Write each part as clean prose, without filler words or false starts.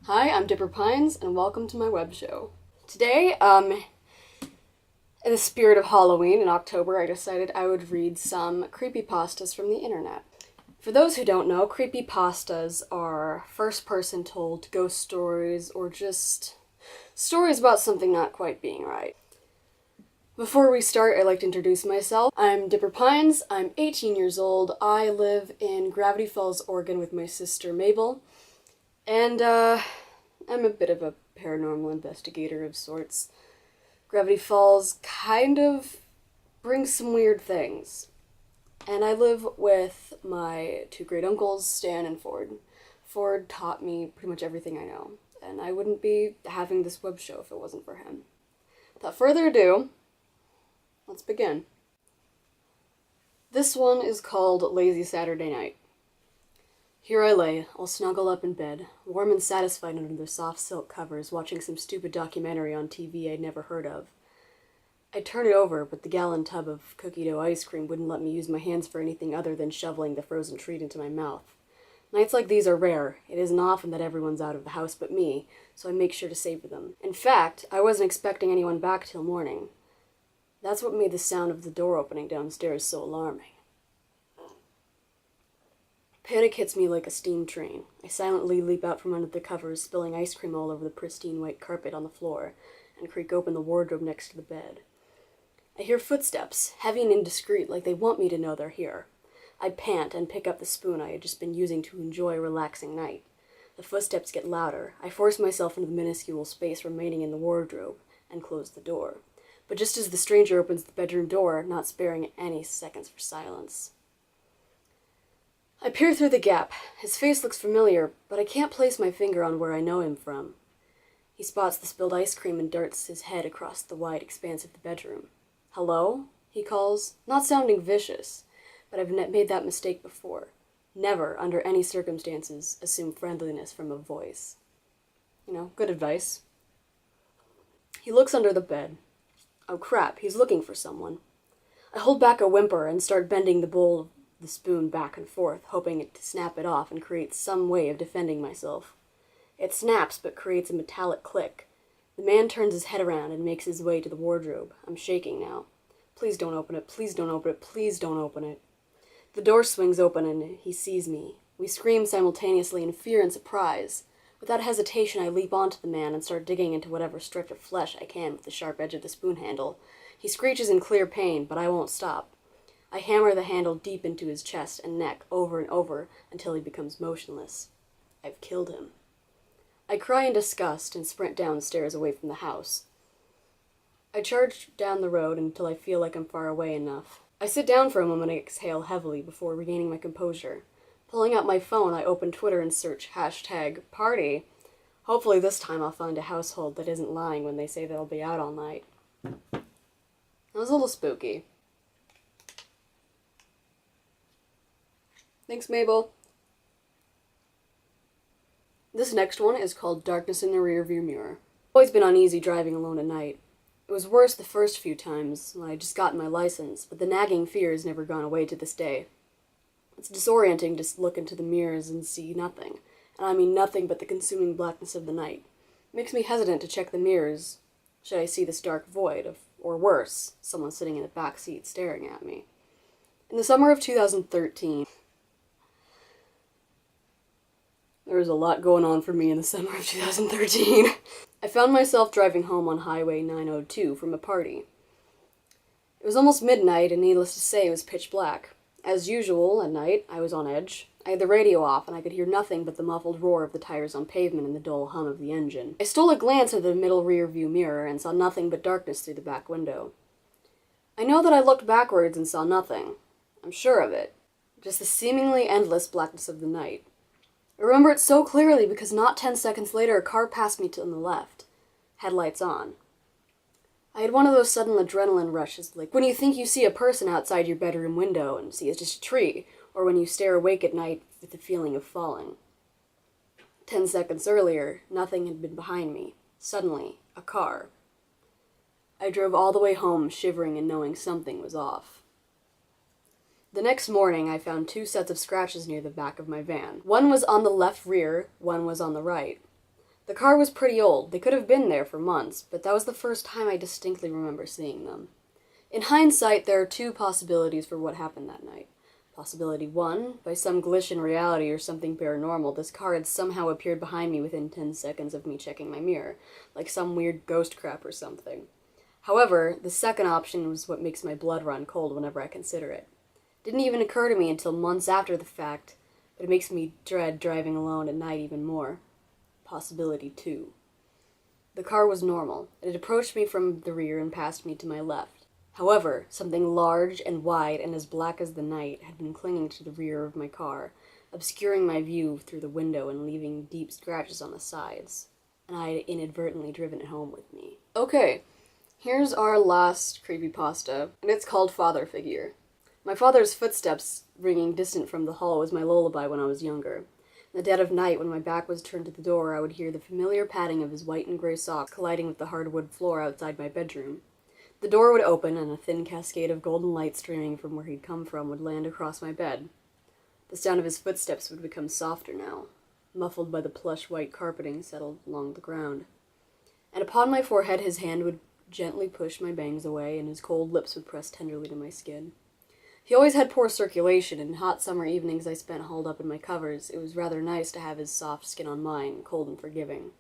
Hi, I'm Dipper Pines, and welcome to my web show. Today, in the spirit of Halloween in October, I decided I would read some creepypastas from the internet. For those who don't know, creepypastas are first-person told ghost stories or just stories about something not quite being right. Before we start, I'd like to introduce myself. I'm Dipper Pines, I'm 18 years old, I live in Gravity Falls, Oregon with my sister Mabel, and I'm a bit of a paranormal investigator of sorts. Gravity Falls kind of brings some weird things. And I live with my two great uncles, Stan and Ford. Ford taught me pretty much everything I know, and I wouldn't be having this web show if it wasn't for him. Without further ado, let's begin. This one is called Lazy Saturday Night. Here I lay, all snuggled up in bed, warm and satisfied under the soft silk covers, watching some stupid documentary on TV I'd never heard of. I'd turn it over, but the gallon tub of cookie dough ice cream wouldn't let me use my hands for anything other than shoveling the frozen treat into my mouth. Nights like these are rare. It isn't often that everyone's out of the house but me, so I make sure to savor them. In fact, I wasn't expecting anyone back till morning. That's what made the sound of the door opening downstairs so alarming. Panic hits me like a steam train. I silently leap out from under the covers, spilling ice cream all over the pristine white carpet on the floor, and creak open the wardrobe next to the bed. I hear footsteps, heavy and indiscreet, like they want me to know they're here. I pant and pick up the spoon I had just been using to enjoy a relaxing night. The footsteps get louder. I force myself into the minuscule space remaining in the wardrobe, and close the door. But just as the stranger opens the bedroom door, not sparing any seconds for silence. I peer through the gap. His face looks familiar, but I can't place my finger on where I know him from. He spots the spilled ice cream and darts his head across the wide expanse of the bedroom. "Hello?" he calls, not sounding vicious, but I've made that mistake before. Never, under any circumstances, assume friendliness from a voice. Good advice. He looks under the bed. Oh crap, he's looking for someone. I hold back a whimper and start bending the bowl of the spoon back and forth, hoping to snap it off and create some way of defending myself. It snaps, but creates a metallic click. The man turns his head around and makes his way to the wardrobe. I'm shaking now. Please don't open it, please don't open it, please don't open it. The door swings open and he sees me. We scream simultaneously in fear and surprise. Without hesitation, I leap onto the man and start digging into whatever stretch of flesh I can with the sharp edge of the spoon handle. He screeches in clear pain, but I won't stop. I hammer the handle deep into his chest and neck over and over until he becomes motionless. I've killed him. I cry in disgust and sprint downstairs away from the house. I charge down the road until I feel like I'm far away enough. I sit down for a moment and exhale heavily before regaining my composure. Pulling out my phone, I open Twitter and search #party. Hopefully this time I'll find a household that isn't lying when they say they'll be out all night. That was a little spooky. Thanks, Mabel. This next one is called Darkness in the Rearview Mirror. I've always been uneasy driving alone at night. It was worse the first few times when I just gotten my license, but the nagging fear has never gone away to this day. It's disorienting to look into the mirrors and see nothing, and I mean nothing but the consuming blackness of the night. It makes me hesitant to check the mirrors should I see this dark void, or worse, someone sitting in the back seat staring at me. In the summer of 2013, there was a lot going on for me in the summer of 2013. I found myself driving home on Highway 902 from a party. It was almost midnight, and needless to say, it was pitch black. As usual, at night, I was on edge. I had the radio off, and I could hear nothing but the muffled roar of the tires on pavement and the dull hum of the engine. I stole a glance at the middle rear-view mirror and saw nothing but darkness through the back window. I know that I looked backwards and saw nothing. I'm sure of it. Just the seemingly endless blackness of the night. I remember it so clearly because not 10 seconds later a car passed me on the left. Headlights on. I had one of those sudden adrenaline rushes, like when you think you see a person outside your bedroom window and see it's just a tree, or when you stare awake at night with the feeling of falling. 10 seconds earlier, nothing had been behind me. Suddenly, a car. I drove all the way home, shivering and knowing something was off. The next morning, I found 2 sets of scratches near the back of my van. One was on the left rear, one was on the right. The car was pretty old. They could have been there for months, but that was the first time I distinctly remember seeing them. In hindsight, there are two possibilities for what happened that night. Possibility 1, by some glitch in reality or something paranormal, this car had somehow appeared behind me within 10 seconds of me checking my mirror, like some weird ghost crap or something. However, the second option was what makes my blood run cold whenever I consider it. It didn't even occur to me until months after the fact, but it makes me dread driving alone at night even more. Possibility 2. The car was normal. It had approached me from the rear and passed me to my left. However, something large and wide and as black as the night had been clinging to the rear of my car, obscuring my view through the window and leaving deep scratches on the sides. And I had inadvertently driven it home with me. Okay, here's our last creepypasta, and it's called Father Figure. My father's footsteps ringing distant from the hall was my lullaby when I was younger. In the dead of night, when my back was turned to the door, I would hear the familiar padding of his white and gray socks colliding with the hardwood floor outside my bedroom. The door would open, and a thin cascade of golden light streaming from where he'd come from would land across my bed. The sound of his footsteps would become softer now, muffled by the plush white carpeting settled along the ground. And upon my forehead his hand would gently push my bangs away, and his cold lips would press tenderly to my skin. He always had poor circulation, and hot summer evenings I spent holed up in my covers. It was rather nice to have his soft skin on mine, cold and forgiving.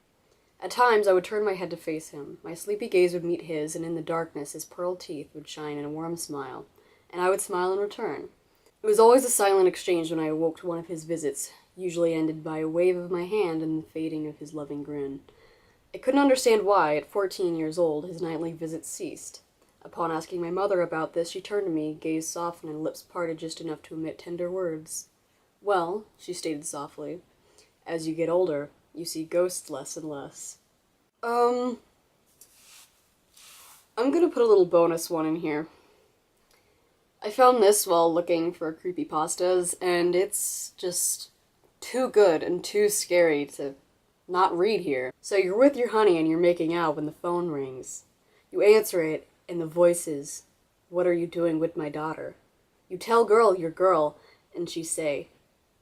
At times, I would turn my head to face him. My sleepy gaze would meet his, and in the darkness, his pearl teeth would shine in a warm smile, and I would smile in return. It was always a silent exchange when I awoke to one of his visits, usually ended by a wave of my hand and the fading of his loving grin. I couldn't understand why, at 14 years old, his nightly visits ceased. Upon asking my mother about this, she turned to me, gaze softened, and lips parted just enough to emit tender words. "Well," she stated softly, "as you get older, you see ghosts less and less." I'm gonna put a little bonus one in here. I found this while looking for creepypastas, and it's just too good and too scary to not read here. So you're with your honey and you're making out when the phone rings. You answer it, and the voice is, "What are you doing with my daughter?" You tell girl your girl, and she say,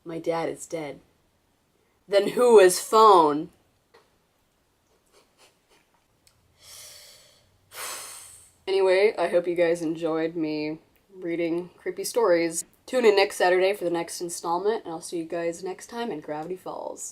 "My dad is dead." Then who is phone? Anyway, I hope you guys enjoyed me reading creepy stories. Tune in next Saturday for the next installment, and I'll see you guys next time in Gravity Falls.